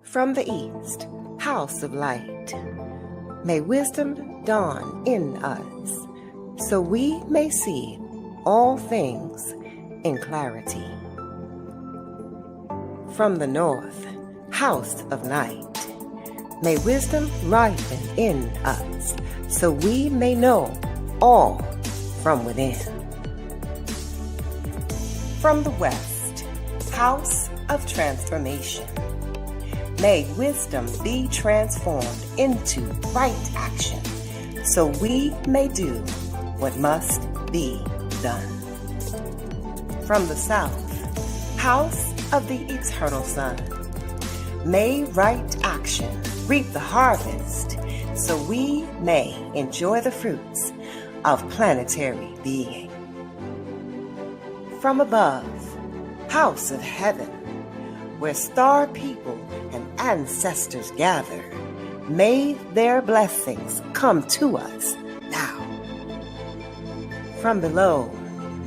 From the east, house of light, may wisdom dawn in us, so we may see all things in clarity. From the north, house of night, may wisdom ripen in us, so we may know all from within. From the west, house of transformation, may wisdom be transformed into right action, so we may do what must be done. From the south, house of the eternal sun, may right action reap the harvest, so we may enjoy the fruits of planetary being. From above, house of heaven, where star people and ancestors gather, may their blessings come to us now. From below,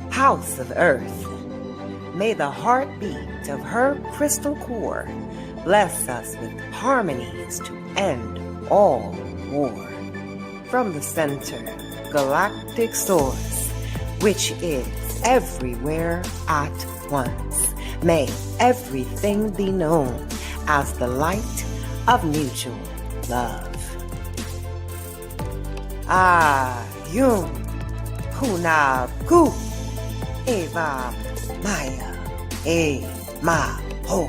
house of earth, may the heartbeat of her crystal core bless us with harmonies to end all war. From the center, galactic source, which is everywhere at once, may everything be known as the light of mutual love. Ayum Hunab Gu Eva Maya E Ma Ho.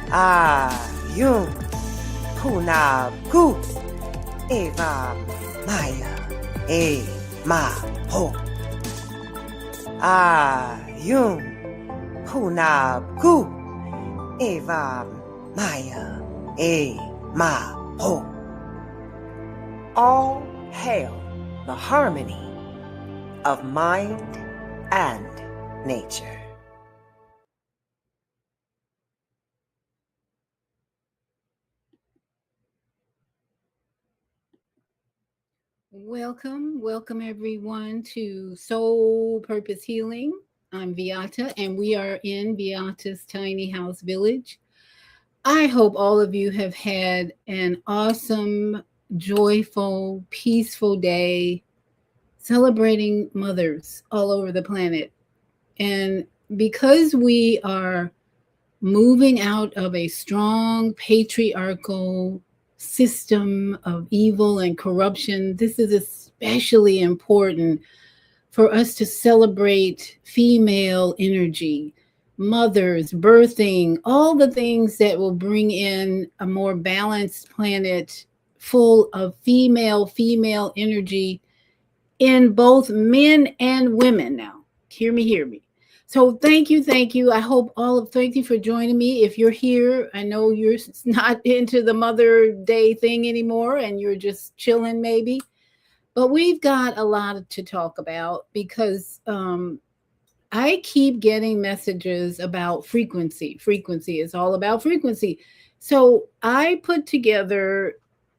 Ayum Hunab Gu Eva Maya E Ma Ho. Ayum Hunab Gu Eva Maya E Ma Ho. All hail the harmony of mind and nature. Welcome everyone to Soul Purpose Healing. I'm Viata, and we are in Viata's Tiny House Village. I hope all of you have had an awesome, joyful, peaceful day celebrating mothers all over the planet. And because we are moving out of a strong patriarchal system of evil and corruption, this is especially important for us to celebrate female energy, mothers, birthing, all the things that will bring in a more balanced planet full of female energy in both men and women. Now, hear me. So thank you. I hope thank you for joining me. If you're here, I know you're not into the Mother Day thing anymore and you're just chilling maybe, but we've got a lot to talk about because I keep getting messages about frequency. Frequency is all about frequency. So I put together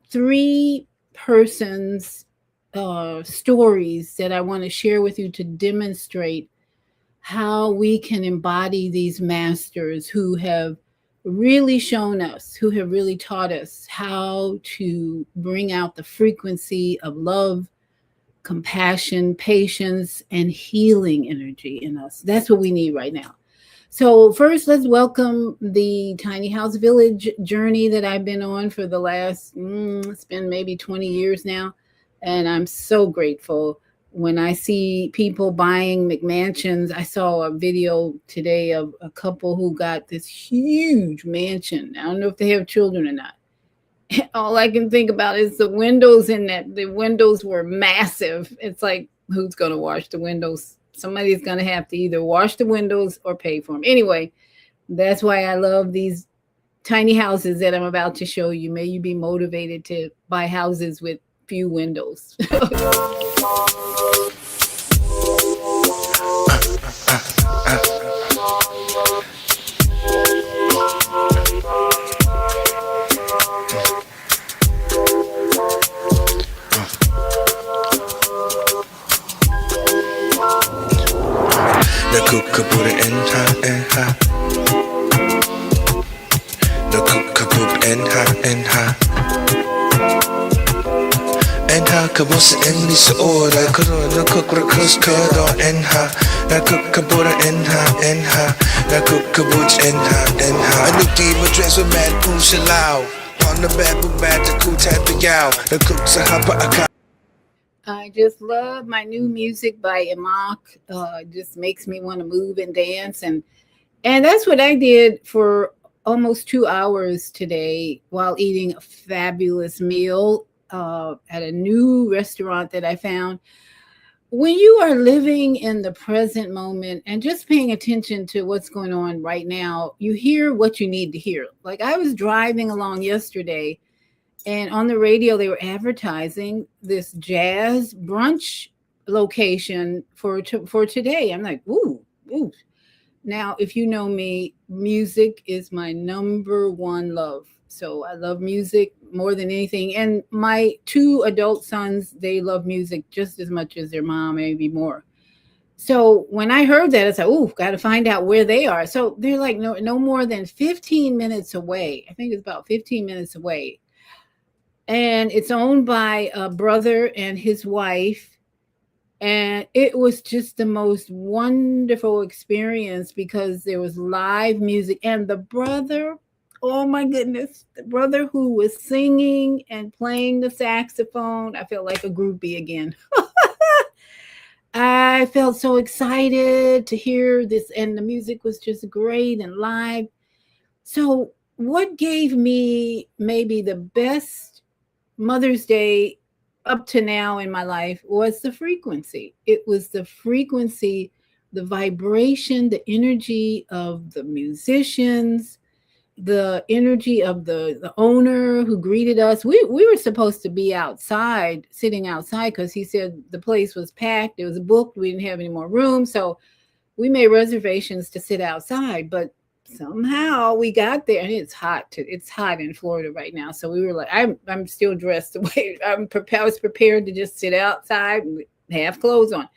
3 persons' stories that I want to share with you to demonstrate how we can embody these masters who have really shown us, who have really taught us how to bring out the frequency of love, compassion, patience, and healing energy in us. That's what we need right now. So first, let's welcome the Tiny House Village journey that I've been on for the last, it's been maybe 20 years now. And I'm so grateful when I see people buying McMansions. I saw a video today of a couple who got this huge mansion. I don't know if they have children or not. All I can think about is the windows in that. The windows were massive. It's like, who's going to wash the windows? Somebody's going to have to either wash the windows or pay for them. Anyway, that's why I love these tiny houses that I'm about to show you. May you be motivated to buy houses with few windows. The cook could put it in high. Enha kabosa enni sa ora Kuro no kukura kuskado enha Na kukabura enha Na kukabuch enha Anuki madres wa mad pushalao On the babu bad to kutat the yao Na kuksa hapa aka. I just love my new music by Imak. Just makes me want to move and dance, and that's what I did for almost 2 hours today while eating a fabulous meal at a new restaurant that I found. When you are living in the present moment and just paying attention to what's going on right now, you hear what you need to hear. Like I was driving along yesterday, and on the radio they were advertising this jazz brunch location for today. I'm like, ooh. Now, if you know me, music is my number one love. So I love music more than anything. And my 2 adult sons, they love music just as much as their mom, maybe more. So when I heard that, I said, "Ooh, got to find out where they are." So they're like no more than 15 minutes away. I think it's about 15 minutes away, and it's owned by a brother and his wife. And it was just the most wonderful experience because there was live music, and the brother, oh my goodness, the brother who was singing and playing the saxophone, I felt like a groupie again. I felt so excited to hear this, and the music was just great and live. So what gave me maybe the best Mother's Day up to now in my life was the frequency. It was the frequency, the vibration, the energy of the musicians, the energy of the owner who greeted us. We were supposed to be outside, sitting outside, because he said the place was packed. It was booked. We didn't have any more room. So we made reservations to sit outside, but somehow we got there, and it's hot. It's hot in Florida right now. So we were like, I'm still dressed the way I was prepared to just sit outside and have clothes on.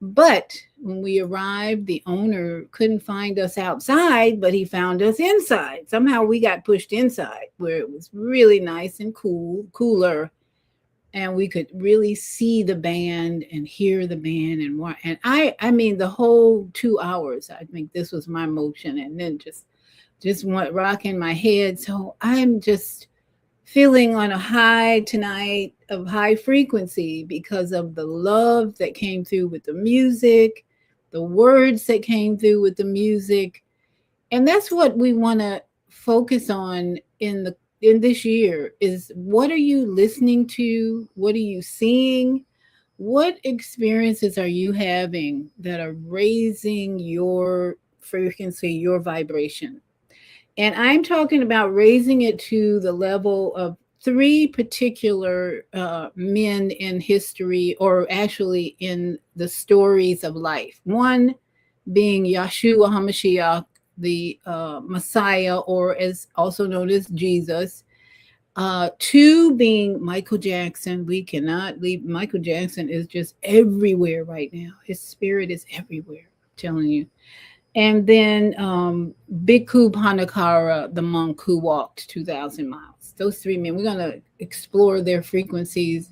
But when we arrived, the owner couldn't find us outside, but he found us inside. Somehow we got pushed inside where it was really nice and cooler. And we could really see the band and hear the band and I mean the whole 2 hours. I think this was my motion, and then just went rocking my head. So I'm just feeling on a high tonight of high frequency because of the love that came through with the music, the words that came through with the music. And that's what we want to focus on in this year is, what are you listening to? What are you seeing? What experiences are you having that are raising your frequency, your vibration? And I'm talking about raising it to the level of 3 particular men in history, or actually in the stories of life. One being Yahoshua HaMashiach, the Messiah, or as also known as Jesus. 2 being Michael Jackson. We cannot leave. Michael Jackson is just everywhere right now. His spirit is everywhere, I'm telling you. And then Bhikkhu Pannakara, the monk who walked 2,000 miles. Those 3 men, we're going to explore their frequencies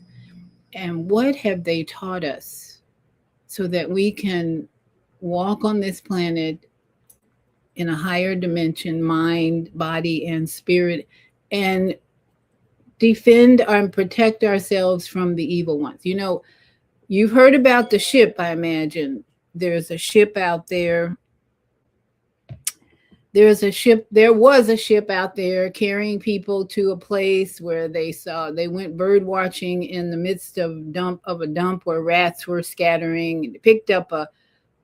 and what have they taught us so that we can walk on this planet in a higher dimension, mind, body, and spirit, and defend and protect ourselves from the evil ones. You know, you've heard about the ship, I imagine. There's a ship out there. There was a ship out there carrying people to a place where they went bird watching in the midst of a dump where rats were scattering, and they picked up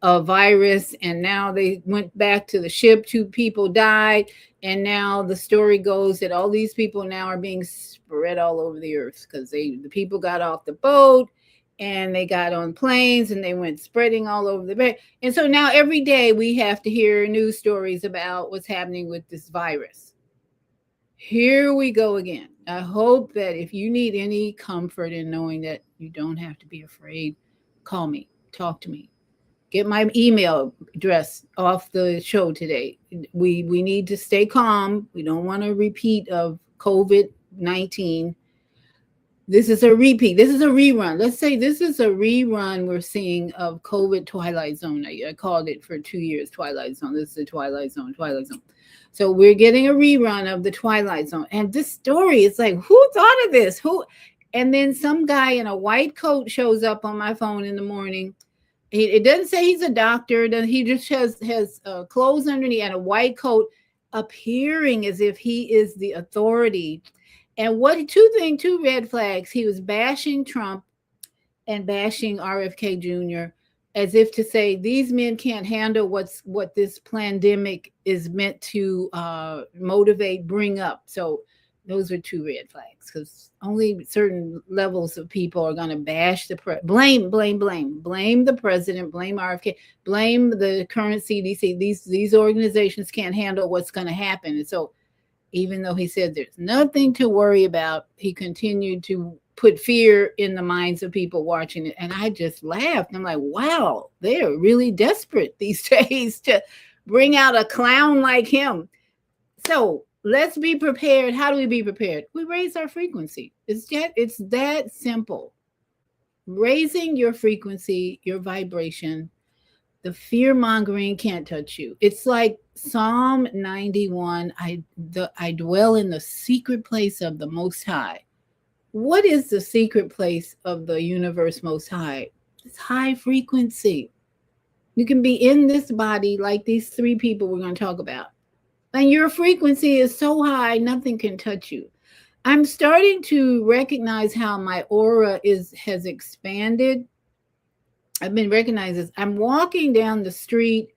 a virus, and now they went back to the ship. 2 people died, and now the story goes that all these people now are being spread all over the earth because the people got off the boat and they got on planes and they went spreading all over the bay. And so now every day we have to hear news stories about what's happening with this virus. Here we go again. I hope that if you need any comfort in knowing that you don't have to be afraid, call me, talk to me. get my email address off the show today. We need to stay calm. We don't want a repeat of COVID-19. This is a repeat. This is a rerun. Let's say this is a rerun we're seeing of COVID Twilight Zone. I called it for 2 years Twilight Zone. This is the Twilight Zone. So we're getting a rerun of the Twilight Zone. And this story is like, who thought of this? Who? And then some guy in a white coat shows up on my phone in the morning. It doesn't say he's a doctor. He just has clothes underneath and a white coat, appearing as if he is the authority. And two red flags. He was bashing Trump and bashing RFK Jr. as if to say these men can't handle what this pandemic is meant to motivate, bring up. So those are two red flags, because only certain levels of people are going to bash the blame the president, blame RFK, blame the current CDC. These organizations can't handle what's going to happen. And so even though he said there's nothing to worry about, he continued to put fear in the minds of people watching it. And I just laughed. I'm like, wow, they're really desperate these days to bring out a clown like him. So let's be prepared. How do we be prepared? We raise our frequency. It's that simple. Raising your frequency, your vibration. The fear mongering can't touch you. It's like Psalm 91. I dwell in the secret place of the Most High. What is the secret place of the universe Most High? It's high frequency. You can be in this body like these three people we're going to talk about. And your frequency is so high, nothing can touch you. I'm starting to recognize how my aura has expanded. I've been recognized as I'm walking down the street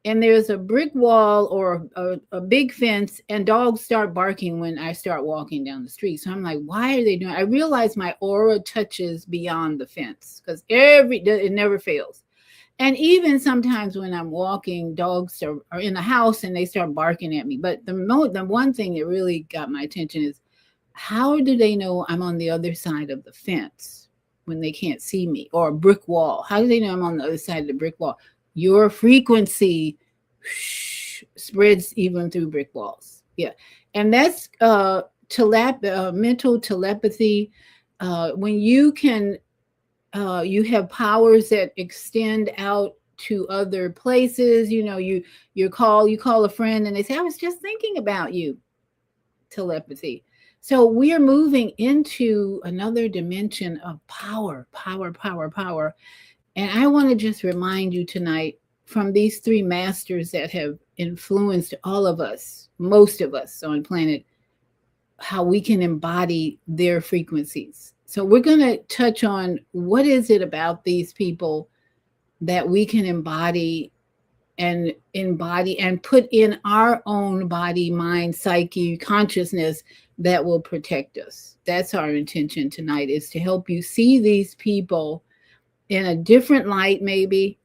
and there's a brick wall or a big fence, and dogs start barking when I start walking down the street. So I'm like, why are they doing it? I realize my aura touches beyond the fence, because it never fails. And even sometimes when I'm walking, dogs are in the house and they start barking at me. But the one thing that really got my attention is, how do they know I'm on the other side of the fence when they can't see me, or a brick wall? How do they know I'm on the other side of the brick wall? Your frequency spreads even through brick walls. Yeah. And that's mental telepathy. When you can, you have powers that extend out to other places. You know, you call a friend and they say, I was just thinking about you. Telepathy. So we are moving into another dimension of power. And I want to just remind you tonight, from these three masters that have influenced all of us, most of us on planet, how we can embody their frequencies. So we're going to touch on what is it about these people that we can embody and put in our own body, mind, psyche, consciousness that will protect us. That's our intention tonight, is to help you see these people in a different light, maybe,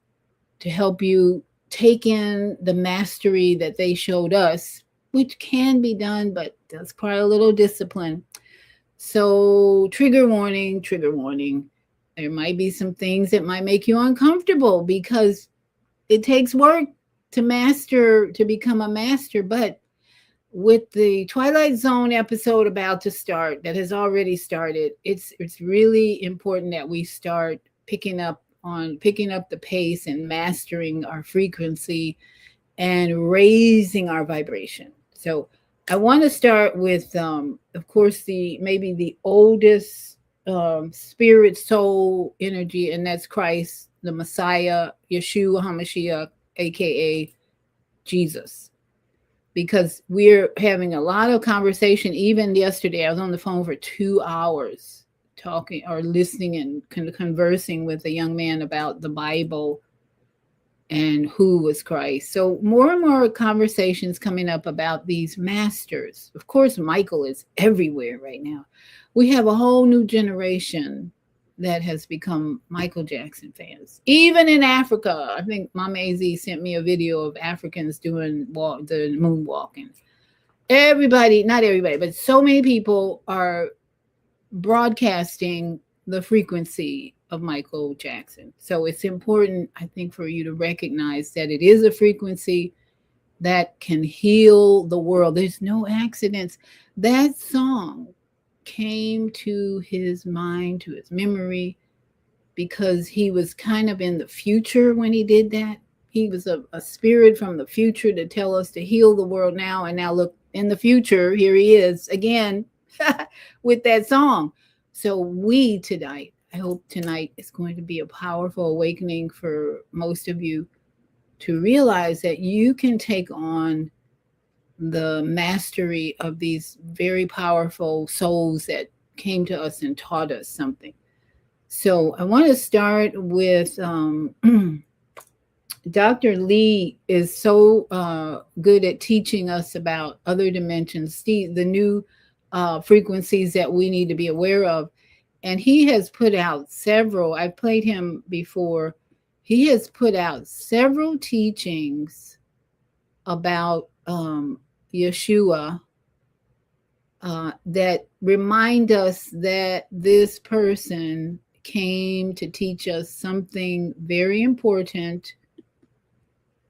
to help you take in the mastery that they showed us, which can be done, but does require a little discipline. So trigger warning. There might be some things that might make you uncomfortable, because it takes work to become a master. But with the Twilight Zone episode about to start, that has already started, it's really important that we start picking up the pace and mastering our frequency and raising our vibration. So I want to start with, of course, maybe the oldest spirit, soul, energy, and that's Christ, the Messiah, Yahoshua HaMashiach, aka Jesus. Because we're having a lot of conversation. Even yesterday, I was on the phone for 2 hours talking or listening and conversing with a young man about the Bible and who was Christ. So more and more conversations coming up about these masters. Of course, Michael is everywhere right now. We have a whole new generation that has become Michael Jackson fans. Even in Africa, I think Mama AZ sent me a video of Africans doing the moonwalking. Everybody, not everybody, but so many people are broadcasting the frequency of Michael Jackson. So it's important, I think, for you to recognize that it is a frequency that can heal the world. There's no accidents. That song came to his mind, to his memory, because he was kind of in the future when he did that. He was a spirit from the future to tell us to heal the world now. And now look, in the future, here he is again with that song. So we tonight, I hope tonight is going to be a powerful awakening for most of you to realize that you can take on the mastery of these very powerful souls that came to us and taught us something. So I want to start with Dr. Lee is so good at teaching us about other dimensions, the new frequencies that we need to be aware of. And he has put out several, I've played him before. He has put out several teachings about Yahoshua that remind us that this person came to teach us something very important.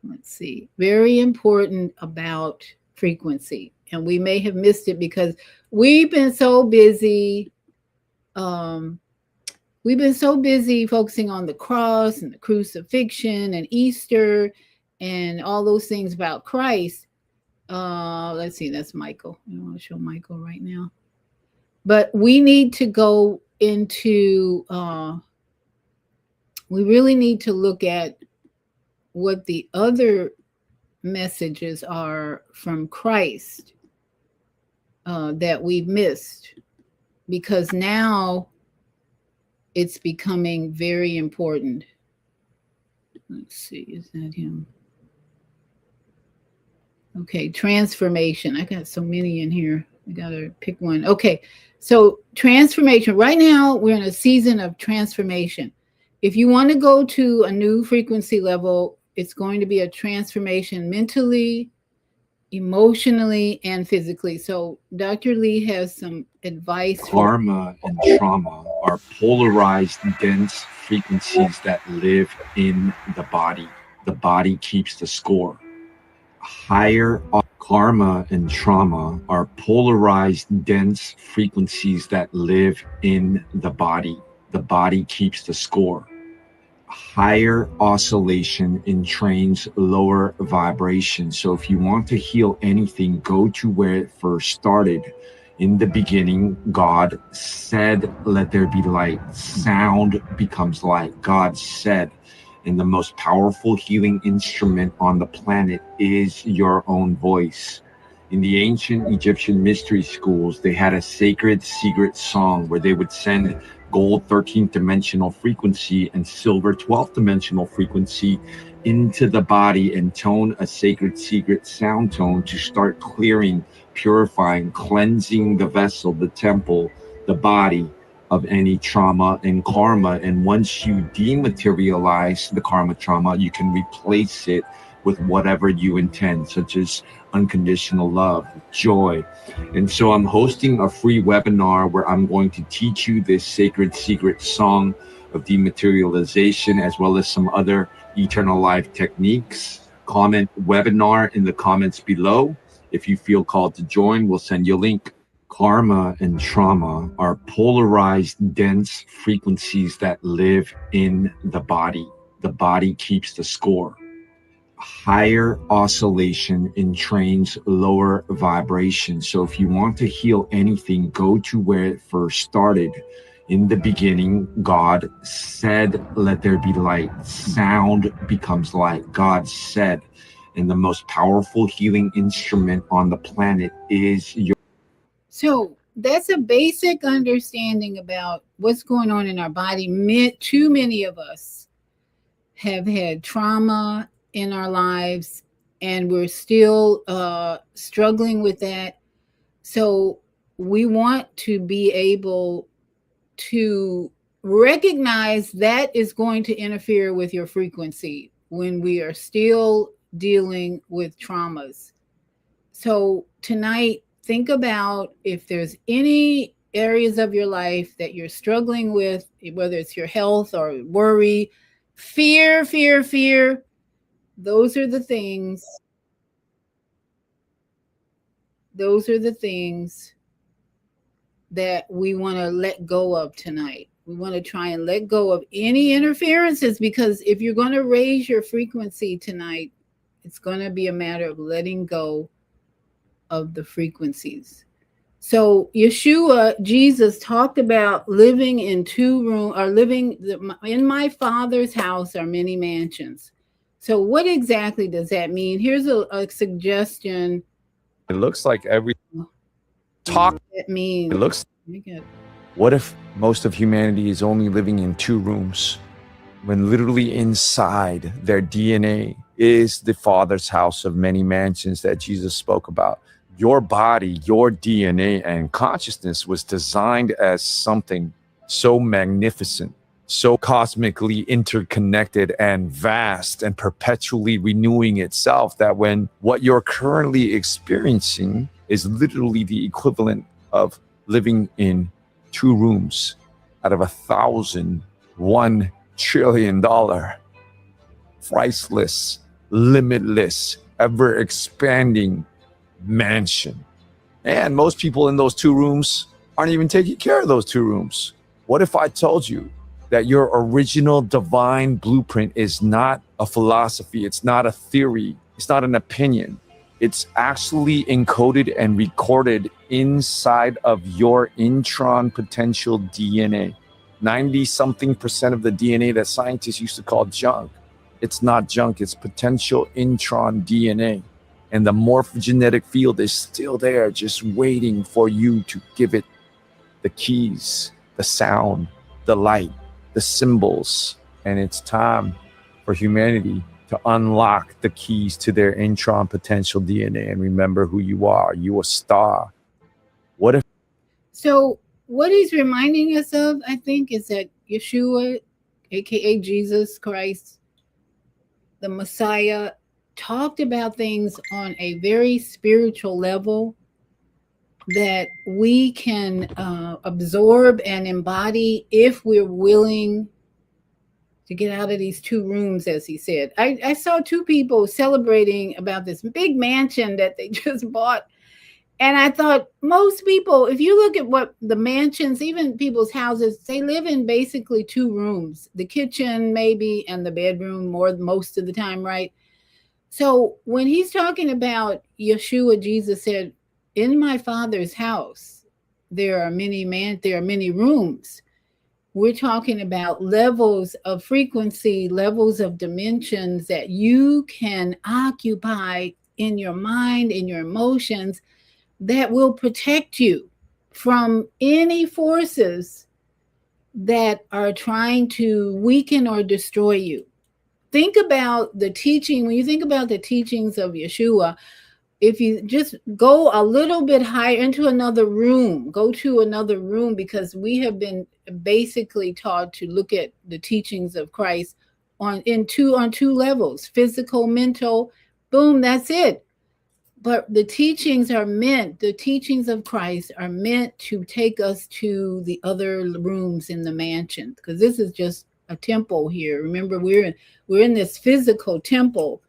Let's see, very important about frequency. And we may have missed it because we've been so busy. We've been so busy focusing on the cross and the crucifixion and Easter and all those things about Christ. Let's see, that's Michael. I don't want to show Michael right now. But we need to go into, we really need to look at what the other messages are from Christ that we've missed, because now it's becoming very important. Let's see, is that him? Okay, transformation. I got so many in here. I gotta pick one. Okay, so transformation. Right now, we're in a season of transformation. If you want to go to a new frequency level, it's going to be a transformation mentally, emotionally, and physically. So Dr. Lee has some advice. Karma and trauma are polarized, dense frequencies that live in the body. The body keeps the score. Higher karma and trauma are polarized, dense frequencies that live in the body. The body keeps the score. Higher oscillation entrains lower vibration. So if you want to heal anything, go to where it first started. In the beginning, God said, let there be light. Sound becomes light. God said. And the most powerful healing instrument on the planet is your own voice. In the ancient Egyptian mystery schools, they had a sacred secret song where they would send gold 13th dimensional frequency and silver 12th dimensional frequency into the body and tone a sacred secret sound tone to start clearing, purifying, cleansing the vessel, the temple, the body of any trauma and karma. And once you dematerialize the karma trauma, you can replace it with whatever you intend, such as unconditional love, joy. And so I'm hosting a free webinar where I'm going to teach you this sacred secret song of dematerialization, as well as some other eternal life techniques. Comment webinar in the comments below. If you feel called to join, we'll send you a link. Karma and trauma are polarized, dense frequencies that live in the body. The body keeps the score. Higher oscillation entrains lower vibration. So if you want to heal anything, go to where it first started. In the beginning, God said, let there be light. Sound becomes light. God said. And the most powerful healing instrument on the planet is your... So that's a basic understanding about what's going on in our body. Too many of us have had trauma in our lives, and we're still struggling with that. So we want to be able to recognize that is going to interfere with your frequency when we are still dealing with traumas. So tonight, think about if there's any areas of your life that you're struggling with, whether it's your health or worry, fear, those are the things. Those are the things that we want to let go of tonight. We want to try and let go of any interferences, because if you're going to raise your frequency tonight, it's going to be a matter of letting go of the frequencies. So Yeshua, Jesus, talked about living in two rooms, or living in my Father's house are many mansions. So what exactly does that mean? Here's a suggestion. It looks like every talk. It means. It looks. What if most of humanity is only living in two rooms, when literally inside their DNA is the Father's house of many mansions that Jesus spoke about? Your body, your DNA and consciousness was designed as something so magnificent, so cosmically interconnected and vast and perpetually renewing itself, that when what you're currently experiencing is literally the equivalent of living in two rooms out of $1 trillion priceless, limitless, ever expanding mansion. And most people in those two rooms aren't even taking care of those two rooms. What if I told you that your original divine blueprint is not a philosophy, it's not a theory, it's not an opinion, it's actually encoded and recorded inside of your intron potential DNA. 90-something% of the DNA that scientists used to call junk. It's not junk, it's potential intron DNA. And the morphogenetic field is still there, just waiting for you to give it the keys, the sound, the light, the symbols. And it's time for humanity to unlock the keys to their intron potential DNA and remember who you are. You're a star. What if? So what he's reminding us of, I think, is that Yeshua, aka Jesus Christ, the Messiah, talked about things on a very spiritual level that we can absorb and embody if we're willing to get out of these two rooms, as he said. I saw two people celebrating about this big mansion that they just bought. And I thought, most people, if you look at what the mansions, even people's houses, they live in basically two rooms, the kitchen maybe and the bedroom most of the time, right? So when he's talking about Yeshua, Jesus said, in my Father's house, there are many rooms. We're talking about levels of frequency, levels of dimensions that you can occupy in your mind, in your emotions, that will protect you from any forces that are trying to weaken or destroy you. Think about the teaching. When you think about the teachings of Yeshua, if you just go a little bit higher into another room, go to another room, because we have been basically taught to look at the teachings of Christ on two levels, physical, mental, boom, that's it. But the teachings of Christ are meant to take us to the other rooms in the mansion, because this is just a temple here. Remember, we're in this physical temple,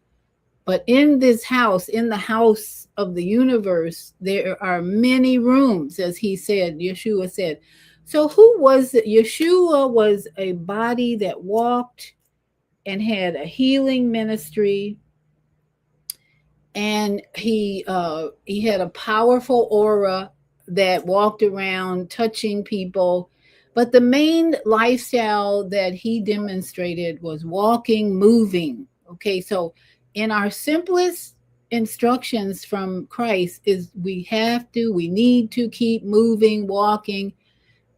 but in this house, in the house of the universe, there are many rooms, as he said, Yeshua said. So who was it? Yeshua was a body that walked and had a healing ministry. And he had a powerful aura that walked around touching people. But the main lifestyle that he demonstrated was walking, moving. Okay, so in our simplest instructions from Christ is we need to keep moving, walking,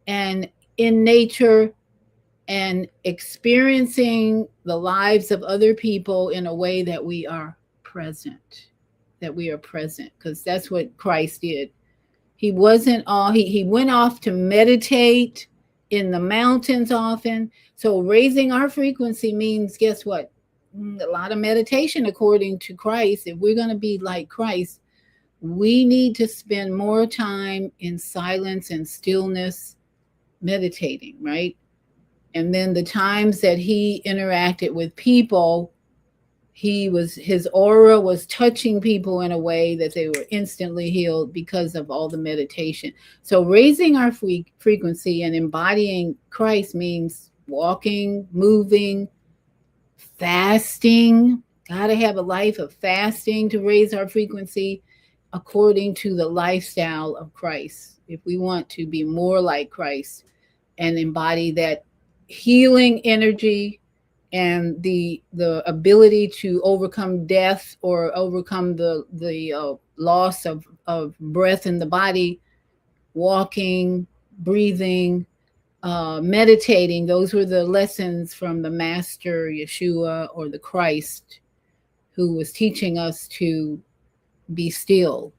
and in nature, and experiencing the lives of other people in a way that we are present, because that's what Christ did. He wasn't all, he went off to meditate in the mountains often. So raising our frequency means, guess what? A lot of meditation according to Christ. If we're going to be like Christ, we need to spend more time in silence and stillness meditating, right? And then the times that he interacted with people, his aura was touching people in a way that they were instantly healed because of all the meditation. So raising our frequency and embodying Christ means walking, moving, fasting. Got to have a life of fasting to raise our frequency according to the lifestyle of Christ. If we want to be more like Christ and embody that healing energy and the ability to overcome death or overcome the loss of breath in the body, walking, breathing, meditating. Those were the lessons from the Master Yahoshua, or the Christ, who was teaching us to be still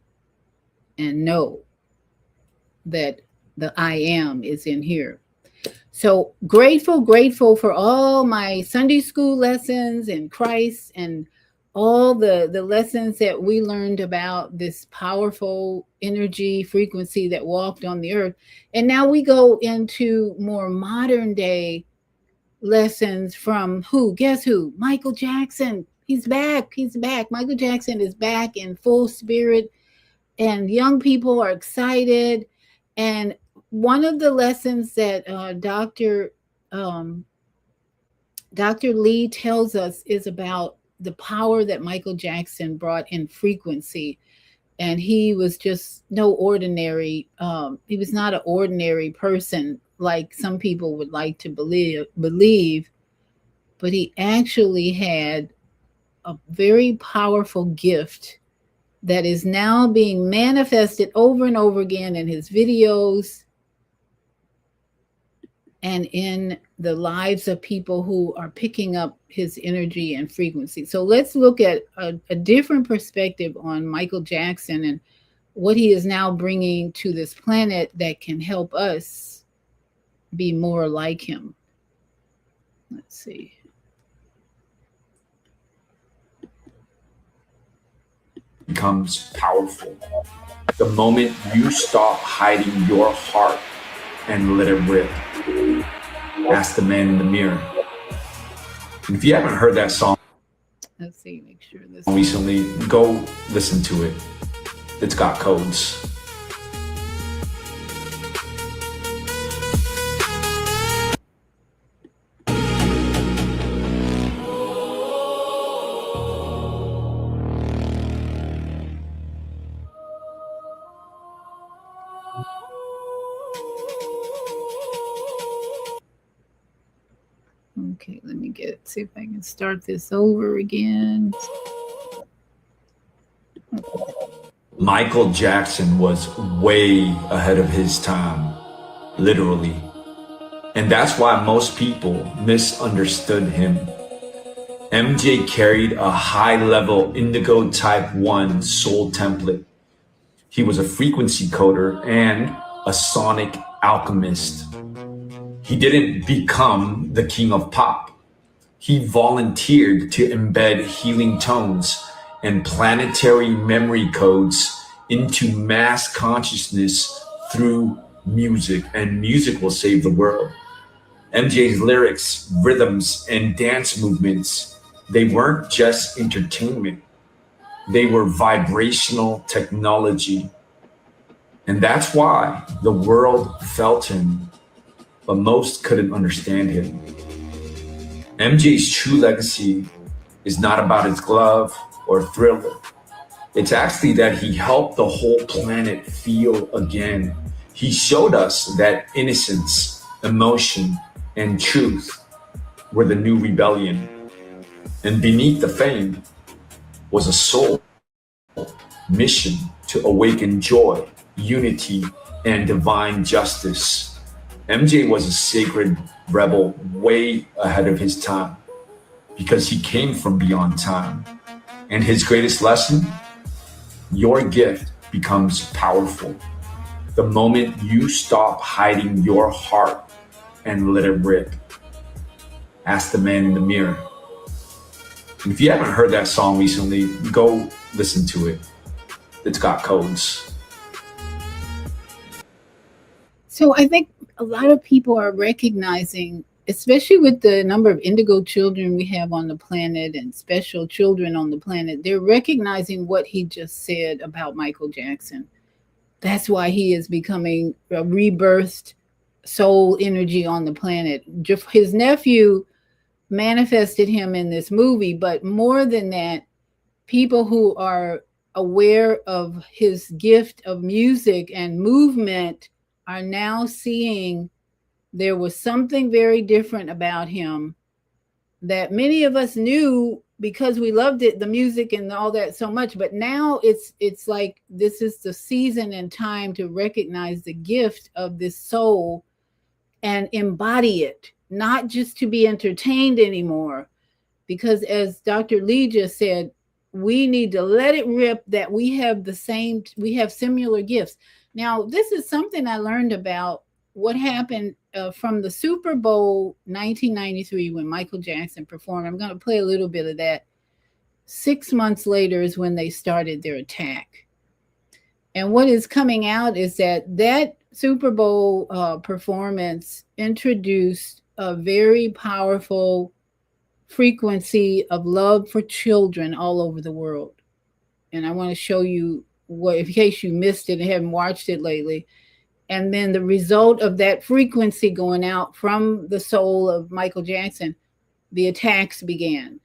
and know that the I am is in here. So grateful for all my Sunday school lessons and Christ and all the lessons that we learned about this powerful energy frequency that walked on the earth. And now we go into more modern day lessons from who? Guess who? Michael Jackson. He's back. He's back. Michael Jackson is back in full spirit, and young people are excited. And one of the lessons that Dr. Lee tells us is about the power that Michael Jackson brought in frequency. And he was just no ordinary, he was not an ordinary person like some people would like to believe, but he actually had a very powerful gift that is now being manifested over and over again in his videos and in the lives of people who are picking up his energy and frequency. So let's look at a different perspective on Michael Jackson and what he is now bringing to this planet that can help us be more like him. Let's see. Becomes powerful. The moment you stop hiding your heart and let it rip. Ask the man in the mirror. And if you haven't heard that song, let's see, make sure this recently, go listen to it. It's got codes. Okay, let me see if I can start this over again. Michael Jackson was way ahead of his time, literally. And that's why most people misunderstood him. MJ carried a high-level indigo type 1 soul template. He was a frequency coder and a sonic alchemist. He didn't become the king of pop. He volunteered to embed healing tones and planetary memory codes into mass consciousness through music, and music will save the world. MJ's lyrics, rhythms, and dance movements, they weren't just entertainment. They were vibrational technology. And that's why the world felt him, but most couldn't understand him. MJ's true legacy is not about his glove or Thriller. It's actually that he helped the whole planet feel again. He showed us that innocence, emotion, and truth were the new rebellion. And beneath the fame was a soul mission to awaken joy, unity, and divine justice. MJ was a sacred rebel way ahead of his time because he came from beyond time. And his greatest lesson, your gift becomes powerful. The moment you stop hiding your heart and let it rip. Ask the man in the mirror. And if you haven't heard that song recently, go listen to it. it's got codes. So I think a lot of people are recognizing, especially with the number of indigo children we have on the planet and special children on the planet, they're recognizing what he just said about Michael Jackson. That's why he is becoming a rebirthed soul energy on the planet. His nephew manifested him in this movie, but more than that, people who are aware of his gift of music and movement are now seeing there was something very different about him that many of us knew because we loved it, the music and all that so much. But now it's like this is the season and time to recognize the gift of this soul and embody it, not just to be entertained anymore. Because as Dr. Lee just said, we need to let it rip that we have similar gifts. Now, this is something I learned about what happened from the Super Bowl 1993 when Michael Jackson performed. I'm going to play a little bit of that. 6 months later is when they started their attack. And what is coming out is that Super Bowl performance introduced a very powerful frequency of love for children all over the world. And I want to show you what, in case you missed it and haven't watched it lately. And then the result of that frequency going out from the soul of Michael Jackson, the attacks began.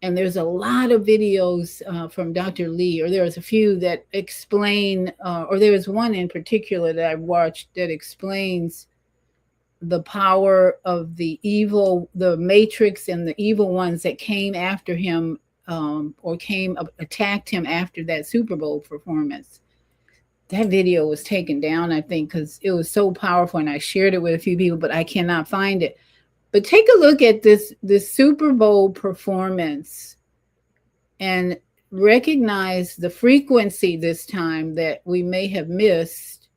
And there's a lot of videos from Dr. Lee, or there was a few that explain, or there was one in particular that I watched that explains the power of the evil, the matrix and the evil ones that came after him attacked him after that Super Bowl performance. That video was taken down, I think, because it was so powerful, and I shared it with a few people, but I cannot find it. But take a look at this Super Bowl performance and recognize the frequency this time that we may have missed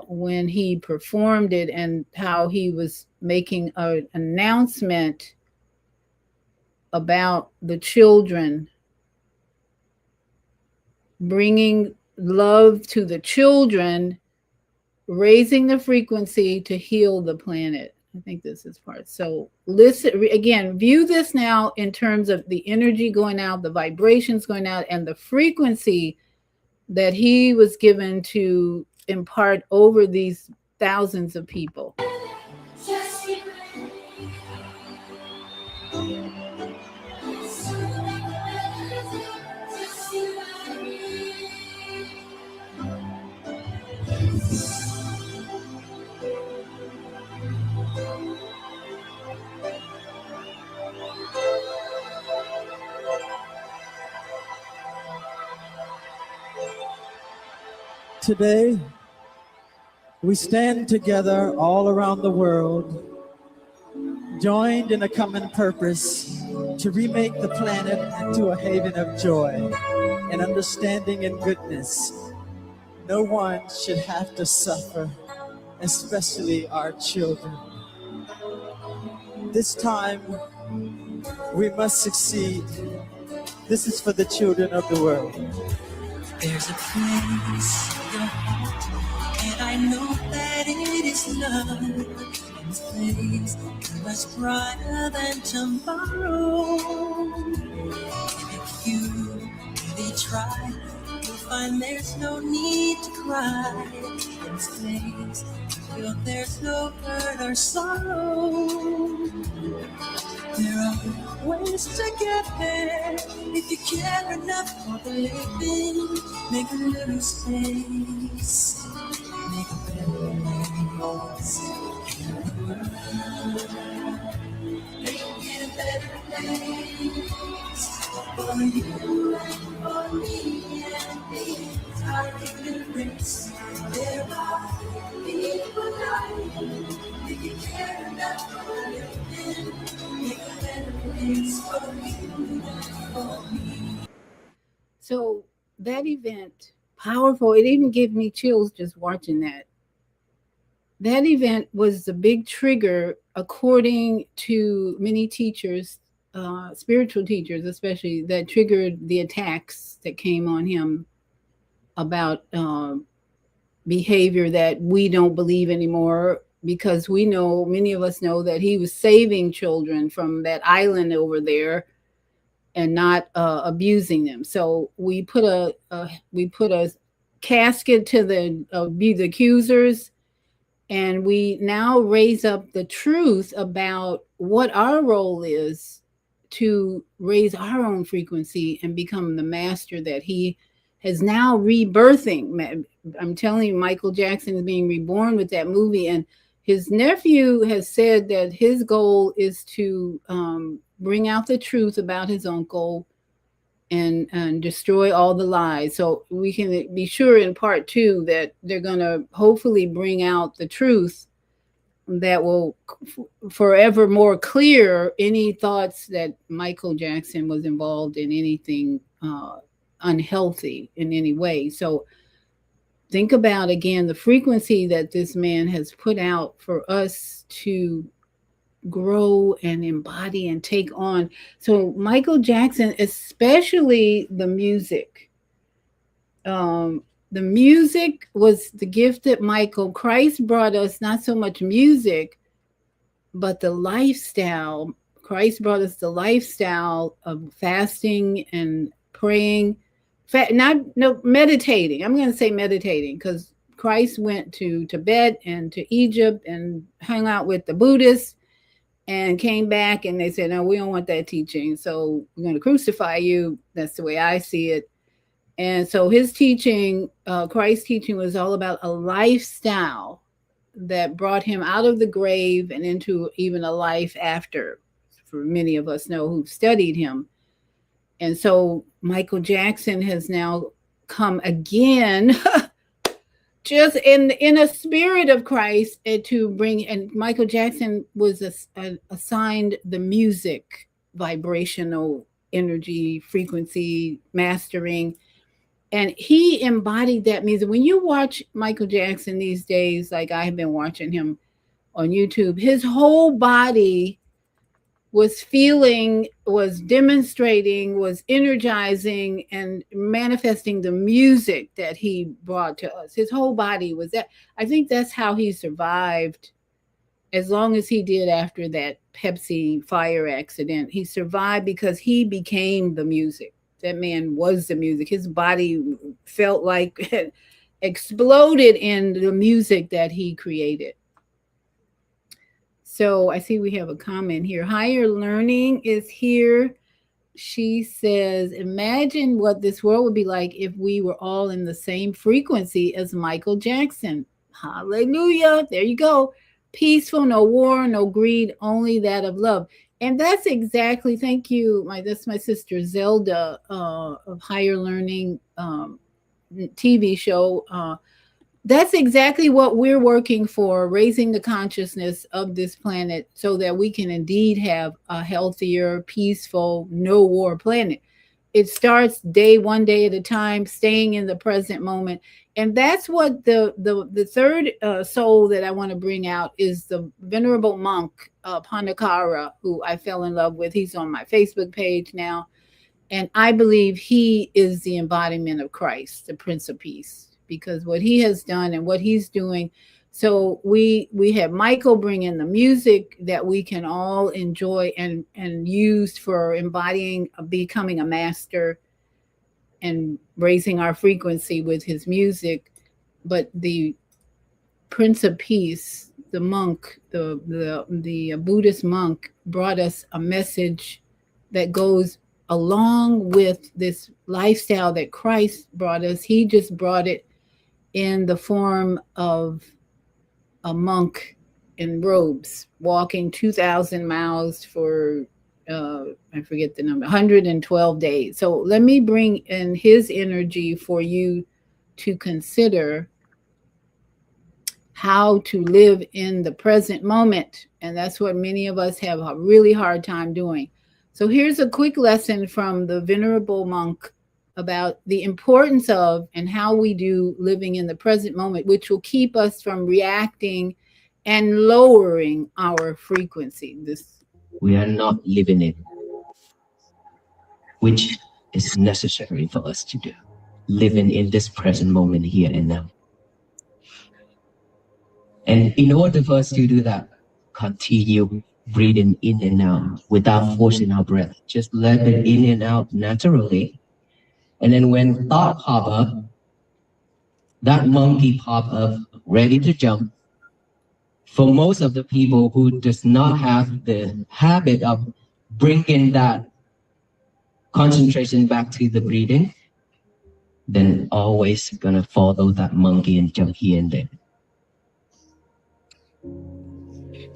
when he performed it, and how he was making an announcement about the children, bringing love to the children, raising the frequency to heal the planet. I think this is part. So listen, again, view this now in terms of the energy going out, the vibrations going out, and the frequency that he was given to impart over these thousands of people. Today, we stand together all around the world, joined in a common purpose to remake the planet into a haven of joy and understanding and goodness. No one should have to suffer, especially our children. This time, we must succeed. This is for the children of the world. There's a place in your heart, and I know that it is love. And this place is much brighter than tomorrow. And if you really try, you'll find there's no need to cry. In this place, you feel there's no hurt or sorrow. There are ways to get there if you care enough for the living. Make a little space, make a better place in the world. Make it a better place for you and for me and me. Our human race. There are people dying if you care enough for the living. So that event, powerful. It even gave me chills just watching that. That event was the big trigger, according to many teachers, spiritual teachers, especially, that triggered the attacks that came on him about behavior that we don't believe anymore, because we know, many of us know, that he was saving children from that island over there and not abusing them. So we put a casket to the accusers, and we now raise up the truth about what our role is to raise our own frequency and become the master that he has now rebirthing. I'm telling you, Michael Jackson is being reborn with that movie, and his nephew has said that his goal is to bring out the truth about his uncle and destroy all the lies. So we can be sure in part 2 that they're going to hopefully bring out the truth that will forever more clear any thoughts that Michael Jackson was involved in anything unhealthy in any way. So think about, again, the frequency that this man has put out for us to grow and embody and take on. So Michael Jackson, especially the music, the music was the gift that Michael, Christ brought us, not so much music, but the lifestyle. Christ brought us the lifestyle of fasting and praying, meditating. I'm going to say meditating, because Christ went to Tibet and to Egypt and hung out with the Buddhists and came back, and they said, no, we don't want that teaching, so we're going to crucify you. That's the way I see it. And so his teaching, Christ's teaching, was all about a lifestyle that brought him out of the grave and into even a life after, for many of us know who've studied him. And so Michael Jackson has now come again, just in a spirit of Christ, to bring, and Michael Jackson was assigned the music, vibrational energy, frequency, mastering, and he embodied that music. When you watch Michael Jackson these days, like I have been watching him on YouTube, his whole body was feeling, was demonstrating, was energizing and manifesting the music that he brought to us. His whole body was that. I think that's how he survived as long as he did after that Pepsi fire accident. He survived because he became the music. That man was the music. His body felt like it exploded in the music that he created. So I see we have a comment here. Higher Learning is here. She says, imagine what this world would be like if we were all in the same frequency as Michael Jackson. Hallelujah. There you go. Peaceful, no war, no greed, only that of love. And that's exactly, thank you. That's my sister Zelda of Higher Learning TV show. That's exactly what we're working for, raising the consciousness of this planet so that we can indeed have a healthier, peaceful, no war planet. It starts one day at a time, staying in the present moment. And that's what the third soul that I want to bring out is the Venerable Monk Pannakara, who I fell in love with. He's on my Facebook page now. And I believe he is the embodiment of Christ, the Prince of Peace, because what he has done and what he's doing. So we have Michael bring in the music that we can all enjoy and use for embodying, becoming a master and raising our frequency with his music. But the Prince of Peace, the monk, the Buddhist monk, brought us a message that goes along with this lifestyle that Christ brought us. He just brought it in the form of a monk in robes walking 2,000 miles for I forget the number, 112 days. So let me bring in his energy for you to consider how to live in the present moment. And that's what many of us have a really hard time doing. So here's a quick lesson from the Venerable Monk about the importance of and how we do living in the present moment, which will keep us from reacting and lowering our frequency. We are not living it. which is necessary for us to do, living in this present moment here and now. And in order for us to do that, continue breathing in and out without forcing our breath. Just let it in and out naturally. And then when thought pop up, that monkey pop up, ready to jump. For most of the people who does not have the habit of bringing that concentration back to the breathing, then always gonna follow that monkey and jump here and there.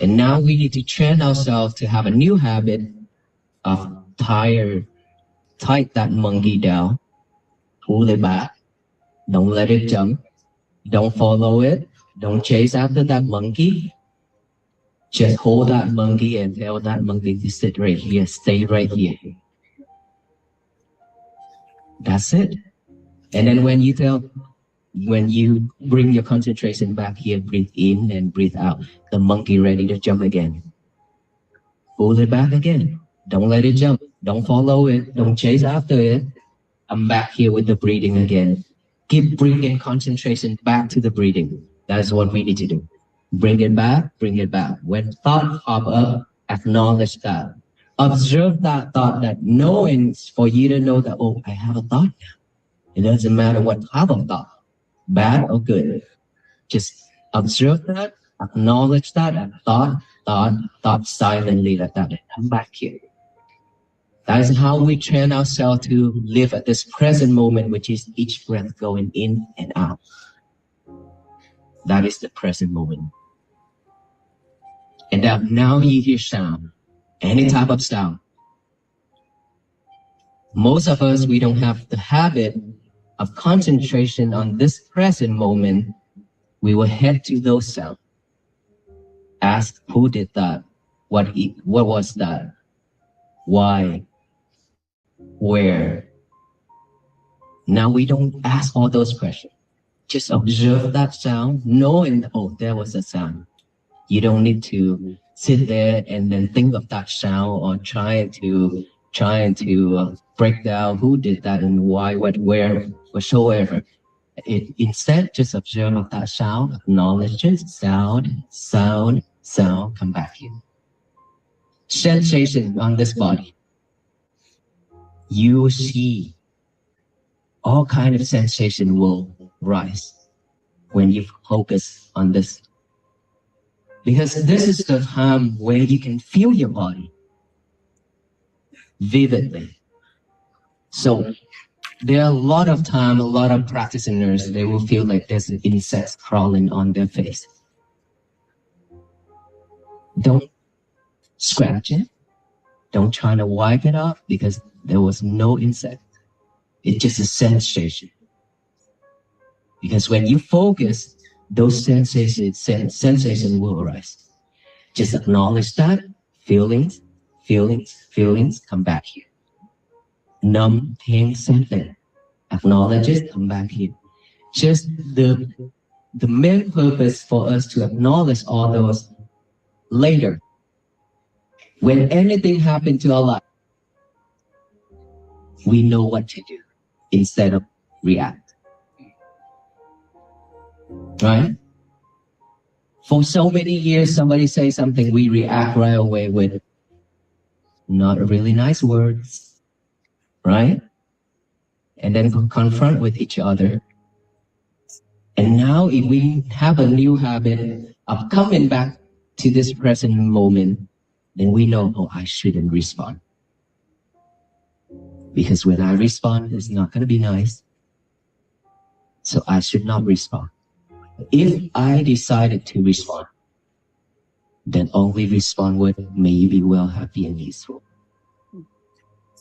And now we need to train ourselves to have a new habit of tight that monkey down, pull it back, don't let it jump, don't follow it, don't chase after that monkey. Just hold that monkey and tell that monkey to sit right here, stay right here. That's it. And then when you bring your concentration back here, breathe in and breathe out, the monkey ready to jump again. Pull it back again. Don't let it jump. Don't follow it. Don't chase after it. I'm back here with the breathing again. Keep bringing concentration back to the breathing. That's what we need to do. Bring it back, bring it back. When thought pop up, acknowledge that. Observe that thought, that knowing for you to know that, oh, I have a thought now. It doesn't matter what type of thought, bad or good. Just observe that, acknowledge that, and thought silently like that, and come back here. That is how we train ourselves to live at this present moment, which is each breath going in and out. That is the present moment. And that now you hear sound, any type of sound. Most of us, we don't have the habit of concentration on this present moment. We will head to those sounds. Ask who did that, what was that, why, where. Now we don't ask all those questions. Just observe that sound, knowing, oh, there was a sound. You don't need to sit there and then think of that sound or trying to break down who did that and why, what, where, whatsoever. Instead, just observe that sound, acknowledge it, sound, come back here. Sensation on this body. You see all kind of sensation will rise when you focus on this. Because this is the time where you can feel your body vividly. So there are a lot of practitioners, they will feel like there's insects crawling on their face. Don't scratch it. Don't try to wipe it off because there was no insect. It's just a sensation. Because when you focus, those sensations will arise. Just acknowledge that. Feelings, come back here. Numb, pain, same thing. Acknowledge it, come back here. Just the main purpose for us to acknowledge all those later. When anything happens to our life, we know what to do instead of react. Right? For so many years, somebody say something, we react right away with not really nice words, right? And then confront with each other. And now if we have a new habit of coming back to this present moment, then we know, oh, I shouldn't respond. Because when I respond, it's not going to be nice. So I should not respond. If I decided to respond, then only respond with, may you be well, happy, and peaceful.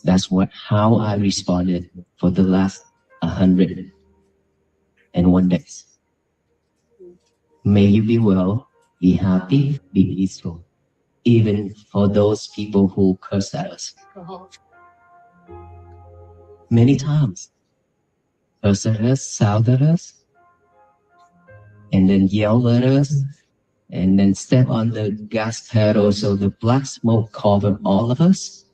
That's how I responded for the last 101 days. May you be well, be happy, be peaceful. Even for those people who curse at us. Many times. Curse at us, shout at us, and then yell at us, and then step on the gas pedal so the black smoke covered all of us.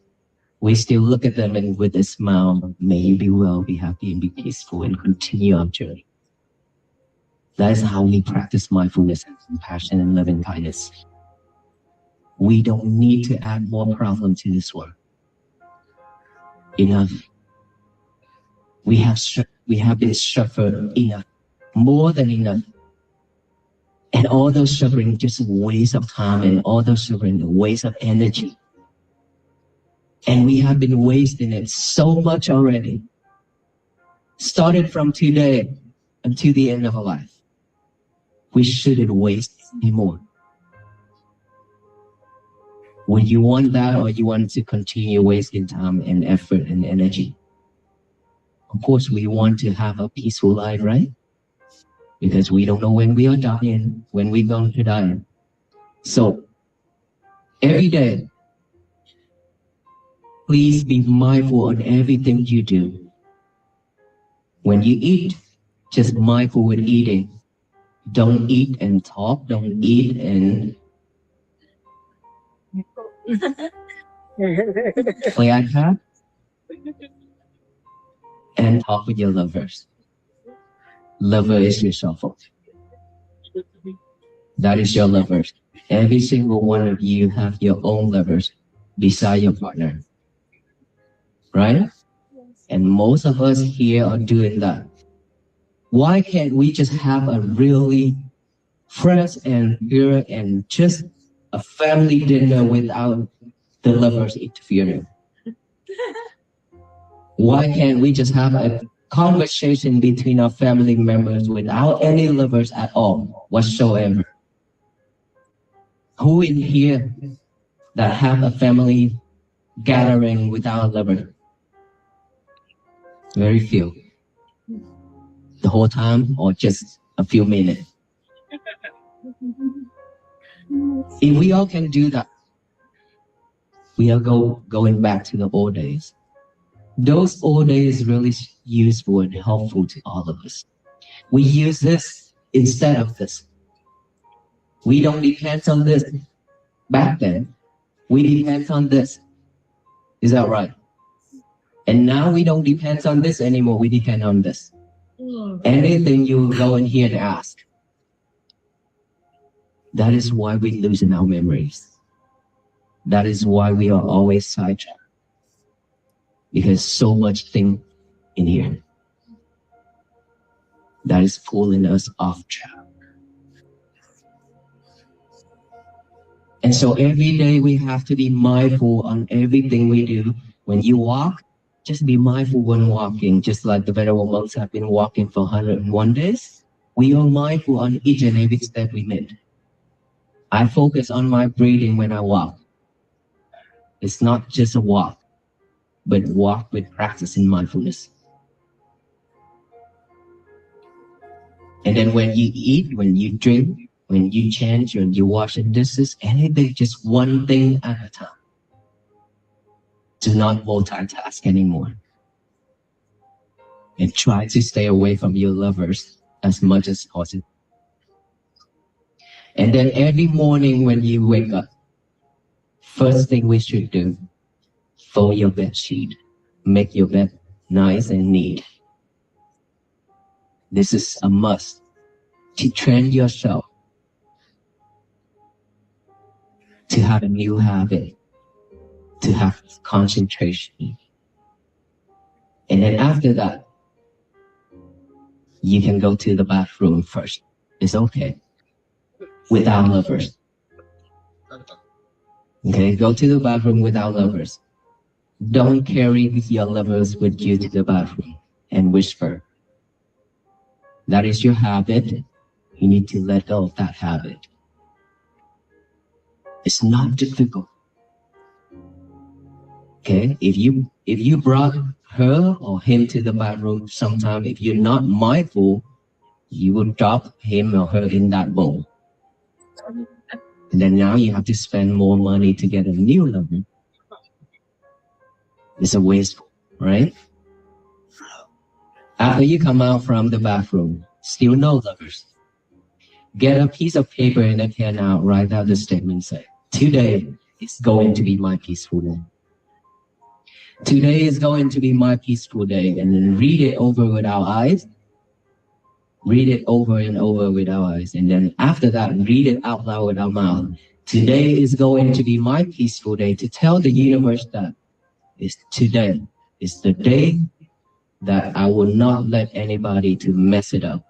we still look at them and with a smile, may you be well, be happy, and be peaceful, and continue our journey. That is how we practice mindfulness and compassion and loving kindness. We don't need to add more problems to this world. Enough. We have been suffered enough, more than enough. And all those suffering just a waste of time, and all those suffering a waste of energy. And we have been wasting it so much already. Started from today until the end of our life. We shouldn't waste anymore. Would you want that, or you want to continue wasting time and effort and energy? Of course, we want to have a peaceful life, right? Because we don't know when we are dying, when we're going to die. So, every day, please be mindful on everything you do. When you eat, just mindful with eating. Don't eat and talk. Don't eat and play iPad and talk with your lovers. Lover is yourself. That is your lovers. Every single one of you have your own lovers beside your partner. Right? And most of us here are doing that. Why can't we just have a really fresh and pure and just a family dinner without the lovers interfering? Why can't we just have a conversation between our family members without any lovers at all whatsoever? Who in here that have a family gathering without a lover? Very few. The whole time, or just a few minutes? If we all can do that, we are going back to the old days. Those old days really useful and helpful to all of us. We use this instead of this. We don't depend on this. Back then, we depend on this. Is that right? And now we don't depend on this anymore. We depend on this. Anything you go in here and ask. That is why we lose in our memories. That is why we are always sidetracked. Because so much thing in here that is pulling us off track. And so every day we have to be mindful on everything we do. When you walk, just be mindful when walking, just like the venerable monks have been walking for 101 days. We are mindful on each and every step we make. I focus on my breathing when I walk. It's not just a walk, but walk with practice in mindfulness. And then when you eat, when you drink, when you change, when you wash the dishes, anything, just one thing at a time. Do not multitask anymore. And try to stay away from your lovers as much as possible. And then every morning when you wake up, first thing we should do, fold your bed sheet. Make your bed nice and neat. This is a must to train yourself to have a new habit, to have concentration. And then after that, you can go to the bathroom first. It's okay. Without lovers. Okay, go to the bathroom without lovers. Don't carry your lovers with you to the bathroom and whisper. That is your habit. You need to let go of that habit. It's not difficult. Okay, if you brought her or him to the bathroom sometime, if you're not mindful, you will drop him or her in that bowl. And then now you have to spend more money to get a new lover. It's a waste, right? After you come out from the bathroom, still no lovers. Get a piece of paper and a pen out, write out the statement, say, today is going to be my peaceful day. Today is going to be my peaceful day, and then read it over with our eyes. Read it over and over with our eyes, and then after that, read it out loud with our mouth. Today is going to be my peaceful day, to tell the universe that today is the day that I will not let anybody to mess it up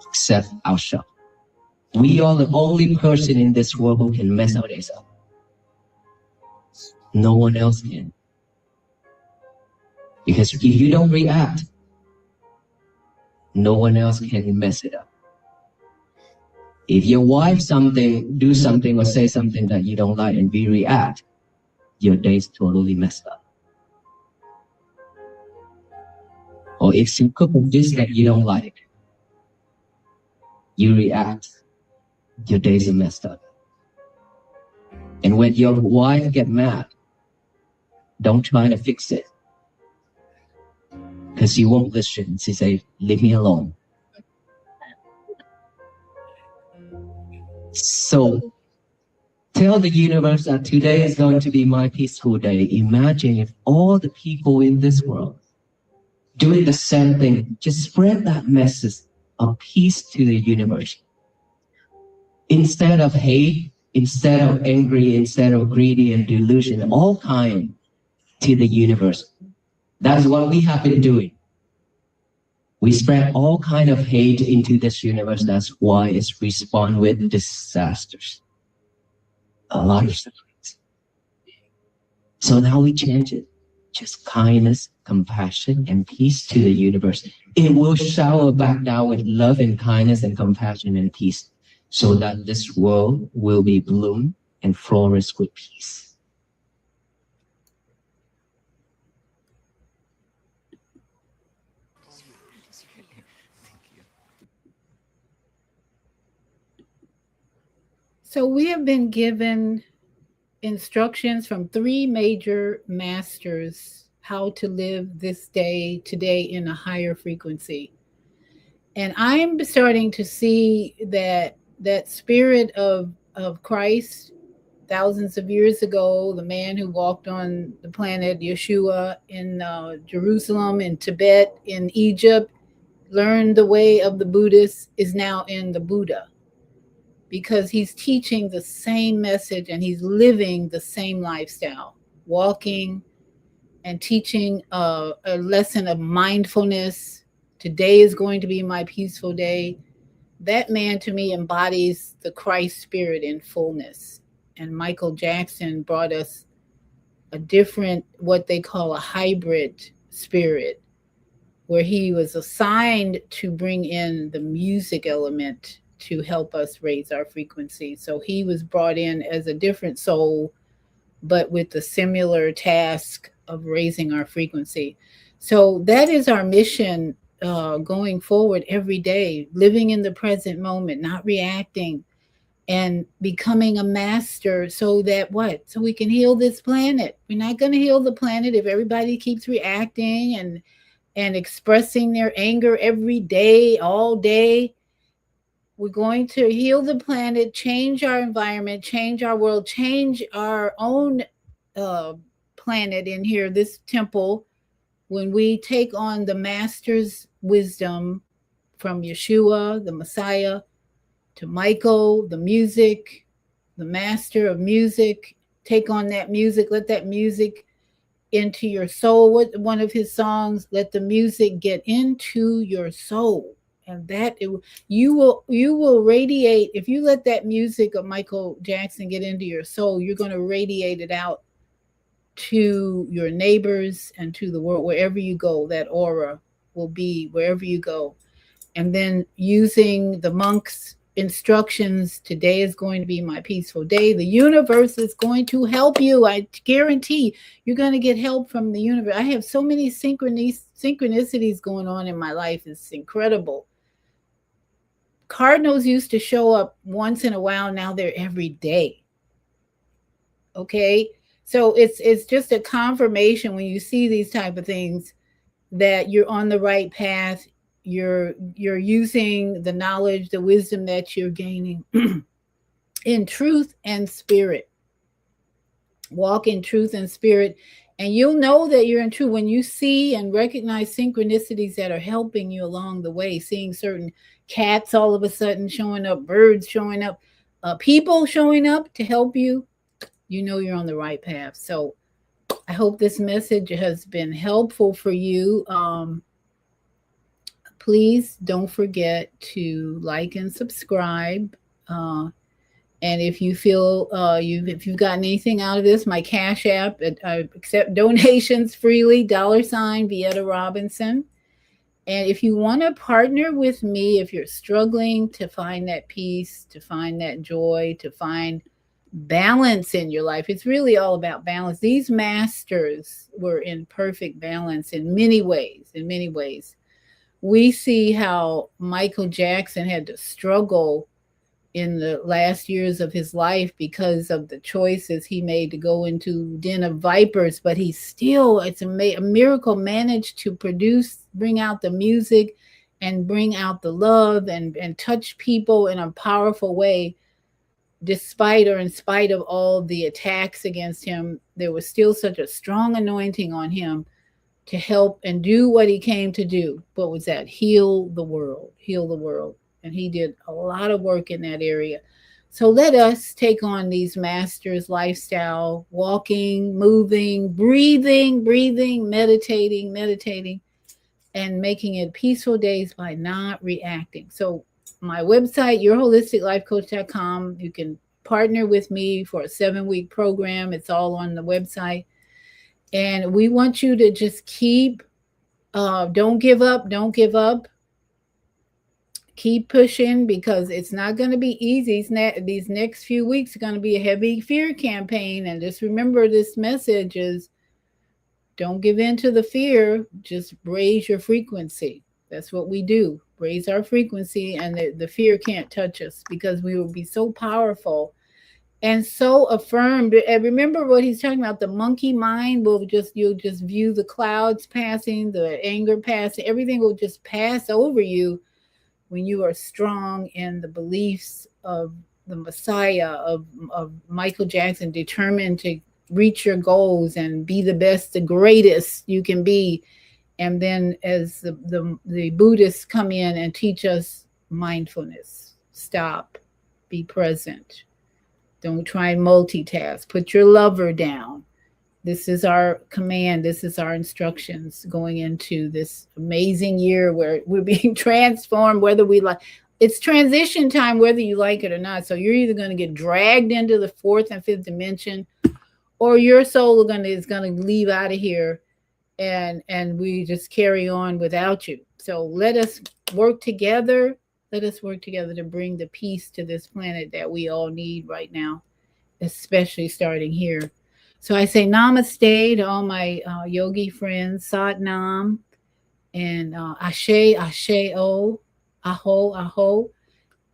except ourselves. We are the only person in this world who can mess our days up. No one else can. Because if you don't react, no one else can mess it up. If your wife do something or say something that you don't like and we react, your day's totally messed up. Or if she cook a dish that you don't like, you react, your days are messed up. And when your wife get mad, don't try to fix it. Because she won't listen. She say, leave me alone. So tell the universe that today is going to be my peaceful day. Imagine if all the people in this world doing the same thing, just spread that message of peace to the universe. Instead of hate, instead of angry, instead of greedy and delusion, all kind to the universe. That's what we have been doing. We spread all kind of hate into this universe. That's why it's respond with disasters. A lot of stuff. So now we change it. Just kindness, compassion, and peace to the universe. It will shower back down with love and kindness and compassion and peace, so that this world will be bloom and flourish with peace. So we have been given instructions from 3 major masters how to live this day today in a higher frequency. And I'm starting to see that spirit of Christ thousands of years ago, the man who walked on the planet, Yahoshua, in Jerusalem, in Tibet, in Egypt, learned the way of the Buddhists, is now in the Buddha. Because he's teaching the same message and he's living the same lifestyle, walking and teaching a lesson of mindfulness. Today is going to be my peaceful day. That man to me embodies the Christ spirit in fullness. And Michael Jackson brought us a different, what they call a hybrid spirit, where he was assigned to bring in the music element to help us raise our frequency. So he was brought in as a different soul, but with the similar task of raising our frequency. So that is our mission going forward every day, living in the present moment, not reacting, and becoming a master so that what? So we can heal this planet. We're not going to heal the planet if everybody keeps reacting and expressing their anger every day, all day. We're going to heal the planet, change our environment, change our world, change our own planet in here, this temple, when we take on the master's wisdom from Yahoshua, the Messiah, to Michael, the music, the master of music. Take on that music, let that music into your soul. What one of his songs, let the music get into your soul. And that you will radiate. If you let that music of Michael Jackson get into your soul, you're going to radiate it out to your neighbors and to the world. Wherever you go, that aura will be wherever you go. And then using the monk's instructions, today is going to be my peaceful day. The universe is going to help you. I guarantee you're going to get help from the universe. I have so many synchronicities going on in my life. It's incredible. Cardinals used to show up once in a while. Now they're every day. Okay. So it's just a confirmation when you see these type of things that you're on the right path. You're using the knowledge, the wisdom that you're gaining in truth and spirit. Walk in truth and spirit. And you'll know that you're in truth when you see and recognize synchronicities that are helping you along the way. Seeing certain cats all of a sudden showing up, birds showing up, people showing up to help you, you know you're on the right path. So I hope this message has been helpful for you. Please don't forget to like and subscribe. And if you feel if you've gotten anything out of this, my Cash App, I accept donations freely, $ Vieta Robinson. And if you want to partner with me, if you're struggling to find that peace, to find that joy, to find balance in your life, it's really all about balance. These masters were in perfect balance in many ways. In many ways, we see how Michael Jackson had to struggle in the last years of his life because of the choices he made to go into den of vipers, but he still, it's a miracle, managed to bring out the music and bring out the love and touch people in a powerful way. Despite or in spite of all the attacks against him, there was still such a strong anointing on him to help and do what he came to do. What was that? Heal the world. And he did a lot of work in that area. So let us take on these masters' lifestyle, walking, moving, breathing, meditating, and making it peaceful days by not reacting. So my website, yourholisticlifecoach.com. You can partner with me for a 7-week program. It's all on the website. And we want you to just keep, don't give up. Keep pushing, because it's not going to be easy. These next few weeks are going to be a heavy fear campaign. And just remember, this message is, don't give in to the fear. Just raise your frequency. That's what we do. Raise our frequency, and the fear can't touch us, because we will be so powerful and so affirmed. And remember what he's talking about, the monkey mind will you'll just view the clouds passing, the anger passing, everything will just pass over you when you are strong in the beliefs of the Messiah, of Michael Jackson, determined to reach your goals and be the best, the greatest you can be. And then as the Buddhists come in and teach us mindfulness, stop, be present. Don't try and multitask. Put your lover down. This is our command. This is our instructions going into this amazing year where we're being transformed, whether we like. It's transition time, whether you like it or not. So you're either going to get dragged into the 4th and 5th dimension, or your soul is going to leave out of here, and we just carry on without you. So let us work together. Let us work together to bring the peace to this planet that we all need right now, especially starting here. So I say namaste to all my yogi friends, Sat Nam, and Ashe, Ashe O, Aho, Aho,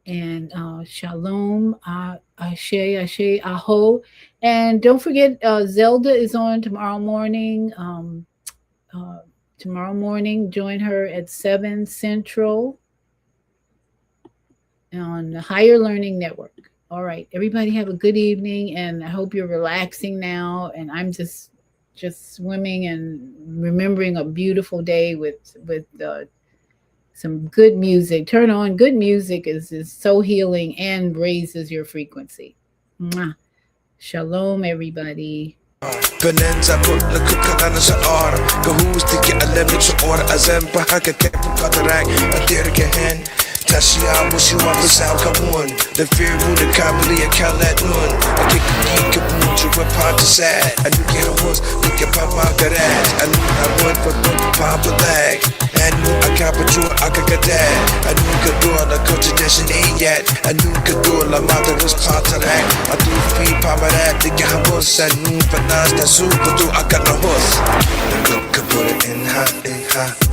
and Shalom, Ashe, Ashe, Aho. And don't forget, Zelda is on tomorrow morning. Join her at 7 Central on the Higher Learning Network. All right, everybody have a good evening, and I hope you're relaxing now. And I'm just swimming and remembering a beautiful day with some good music. Turn on good music is so healing and raises your frequency. Mwah. Shalom, everybody. Benenza putla kukana sa ora Kahusti ki alemik sa ora Azempa hakatepu katarak Adirke hen Tashiya mushiwa pasaw kamun The fear muda kabili a kalet nun A kikiki kabuju wa pata sad A nuki hamos Nika papa garaj A nuka wood for papa lag A nuka kapachua akakadad A nuka dola kocha deshin yet A nuka dola mata was katarak A dufi pamarat Nika hamos A nuka nas na supa do akana hos The cook put it in ha